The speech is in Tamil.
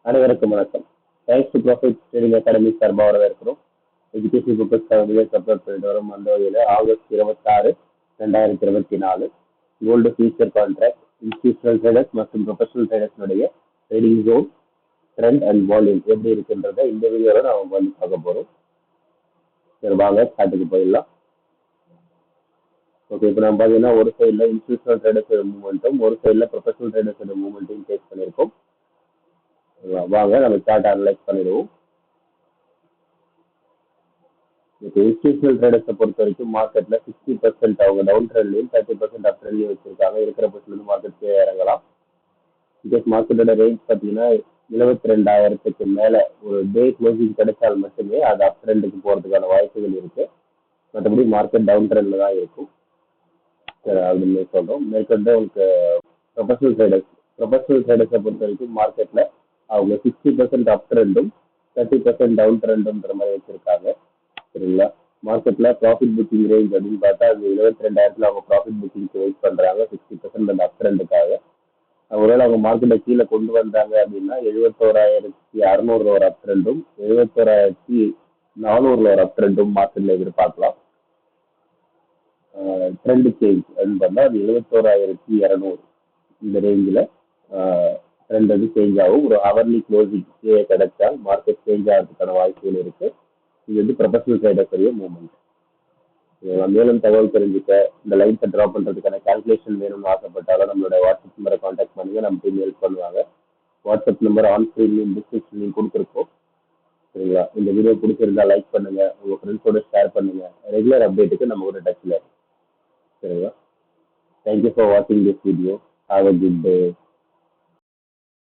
அனைவருக்கும் வணக்கம். Thanks to profit trading academy சார்பாக வரவேற்கிறோம். எஜுகேஷன் பர்பஸ்க்காக வீடியோஸ் அப்லோட் பண்ணிட்டு வரும். அந்த வகையில் August 26, 2024 gold future contract institutional traders மற்றும் ப்ரொஃபஷனல் ட்ரேடர்ஸ்னுடைய trading zone trend and volume எப்படி இருக்குன்றத இந்த வீடியோவில் நாம் வந்து பார்க்க போகிறோம். சரி, வாங்க ஸ்டார்ட்டுக்கு போயிடலாம். ஓகே, இப்போ நம்ம பார்த்தீங்கன்னா ஒரு சைடில் இன்ஸ்டிடியூஷனல் ட்ரேடர்ஸோட மூவ்மெண்ட்டும் ஒரு சைடில் ப்ரொஃபஷனல் ட்ரேடர்ஸோட மூவ்மெண்ட்டையும் டேஸ்ட் பண்ணியிருக்கோம். வாங்க நம்ம சார்ட் அனலைஸ் பண்ணிடுவோம். இன்ஸ்டிடியூஷனல் ட்ரேடர்ஸை பொறுத்த வரைக்கும் மார்க்கெட்ல 60% அவங்க டவுன் ட்ரெண்ட்லையும் 30% அப் ட்ரெண்ட்லையும் வச்சிருக்காங்க. இருக்கிற பட்சத்துல மார்க்கெட் இறங்கலாம். பிகாஸ் மார்க்கெட்டோட ரேஞ்ச் பார்த்தீங்கன்னா 72,000க்கு மேல ஒரு டே க்ளோசிங் கிடைச்சால் மட்டுமே அது அப் ட்ரெண்டுக்கு போறதுக்கான வாய்ப்புகள் இருக்கு. மற்றபடி மார்க்கெட் டவுன் ட்ரெண்ட்ல தான் இருக்கும் அப்படின்னு சொல்றோம். மேற்கொண்டு உங்களுக்கு ப்ரொஃபஷனல் ட்ரேடர்ஸை பொறுத்த வரைக்கும் மார்க்கெட்ல அவங்க 60% அப் ட்ரெண்டும் 30% டவுன் ட்ரெண்டுன்ற மாதிரி வச்சிருக்காங்க. சரிங்களா? மார்க்கெட்ல ப்ராஃபிட் புக்கிங் ரேஞ்ச் அப்படின்னு பார்த்தா அது 72,000 அவங்க ப்ராஃபிட் புக்கிங்க்கு வெயிட் பண்றாங்க 60% அந்த அப் ட்ரெண்டுக்காக. ஒருவேளை அவங்க மார்க்கெட்டை கீழே கொண்டு வந்தாங்க அப்படின்னா 71,600 ஒரு அப் ட்ரெண்டும் 71,400 ஒரு அப் ட்ரெண்டும் மார்க்கெட்ல எதிர்பார்க்கலாம். ட்ரெண்ட் சேஞ்ச் அப்படின்னு பார்த்தா அது 71,200 இந்த ரேஞ்சில் ட்ரெண்ட் வந்து சேஞ்ச் ஆகும். ஒரு ஹவர்லி க்ளோசிங் கிடைச்சால் மார்க்கெட் சேஞ்ச் ஆகிறதுக்கான வாய்ப்புகள் இருக்கு. இது வந்து ப்ரொஃபஷனல் ட்ரேடர்ஸுடைய மூவ்மெண்ட். மேலும் தகவல் தெரிஞ்சுக்க இந்த லைன்ஸை ட்ரா பண்ணுறதுக்கான கால்குலேஷன் வேணும்னு ஆசைப்பட்டாலும் நம்மளோட வாட்ஸ்அப் நம்பரை காண்டாக்ட் பண்ணுங்க. நம்ம டீம் ஹெல்ப் பண்ணுவாங்க. வாட்ஸ்அப் நம்பர் ஆன் ஸ்க்ரீன்லையும் டிஸ்கிரிப்ஷன்லையும் கொடுத்துருக்கோம். சரிங்களா? இந்த வீடியோ பிடிச்சிருந்தா லைக் பண்ணுங்க, உங்கள் ஃப்ரெண்ட்ஸோட ஷேர் பண்ணுங்க. ரெகுலர் அப்டேட்டுக்கு நம்ம கூட டச்சில். சரிங்களா? தேங்க்யூ ஃபார் வாட்சிங் this video. Have a good day.